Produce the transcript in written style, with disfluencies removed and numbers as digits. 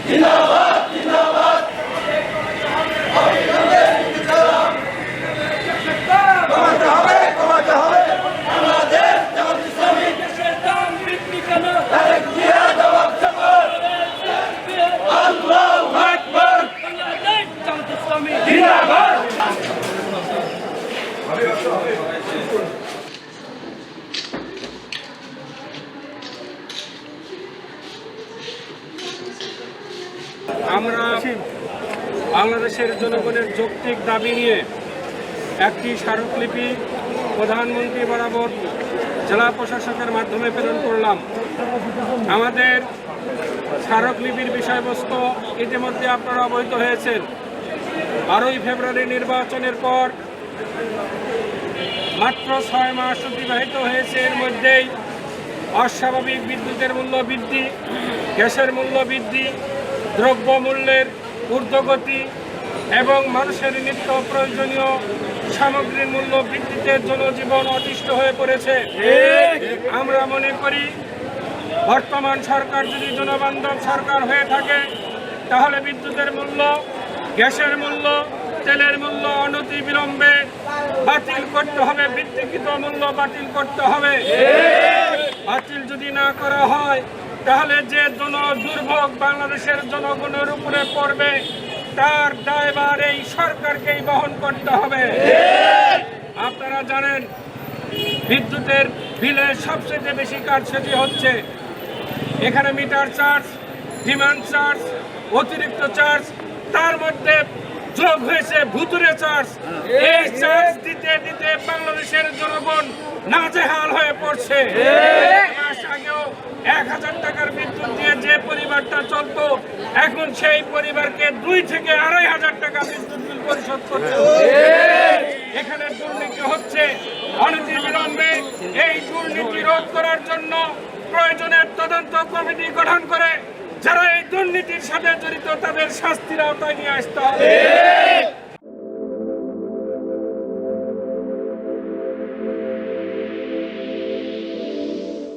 জিন্দাবাদ জিন্দাবাদ কমাতে হবে কমাতে হবে বাংলাদেশ জামাত ইসলামী দেশের দাম বৃদ্ধি কেন? তারেক জিয়া জবাব দেবেন আল্লাহু আকবার বাংলাদেশ জামাত ইসলামী জিন্দাবাদ আমরা বাংলাদেশের জনগণের যৌক্তিক দাবি নিয়ে একটি স্মারকলিপি প্রধানমন্ত্রী বরাবর জেলা প্রশাসকের মাধ্যমে প্রেরণ করলাম। আমাদের স্মারকলিপির বিষয়বস্তু ইতিমধ্যে আপনারা অবহিত হয়েছেন। 12ই ফেব্রুয়ারি নির্বাচনের পর মাত্র 6 মাস অতিবাহিত হয়েছে, এর মধ্যেই অস্বাভাবিক বিদ্যুতের মূল্য বৃদ্ধি, গ্যাসের মূল্য বৃদ্ধি, দ্রব্যমূল্যের ঊর্ধ্বগতি এবং মানুষের নিত্য প্রয়োজনীয় সামগ্রীর মূল্য বৃদ্ধিতে জনজীবন অতিষ্ঠ হয়ে পড়েছে। আমরা মনে করি বর্তমান সরকার যদি জনবান্ধব সরকার হয়ে থাকে তাহলে বিদ্যুতের মূল্য, গ্যাসের মূল্য, তেলের মূল্য অনতিবিলম্বে বাতিল করতে হবে, বৃদ্ধিকৃত মূল্য বাতিল করতে হবে। বাতিল যদি না করা হয় তাহলে যে দুর্ভোগ বাংলাদেশের জনগণের উপরে পড়বে তার দায়ভার এই সরকারকেই বহন করতে হবে। আপনারা জানেন বিদ্যুতের বিলে সবচেয়ে বেশি কারসাজি হচ্ছে। এখানে মিটার চার্জ, ডিমান্ড চার্জ, অতিরিক্ত চার্জ, তার মধ্যে যোগ হয়েছে ভুতুরে চার্জ। এই চার্জ দিতে দিতে বাংলাদেশের জনগণ নাজেহাল হয়ে পড়ছে। মাস আগেও 1000 টাকার বিদ্যুৎ দিয়ে যে পরিবারটা চলতো, এখন সেই পরিবারকে 2 থেকে 2500 টাকা বিদ্যুৎ বিল পরিশোধ করতে হচ্ছে। এখানে দুর্নীতি হচ্ছে। অনতিবিলম্বে এই দুর্নীতি রোধ করার জন্য প্রয়োজনে তদন্ত কমিটি গঠন করে যারা এই দুর্নীতির সাথে জড়িত তাদের শাস্তির আওতায় নিয়ে আসতে হবে।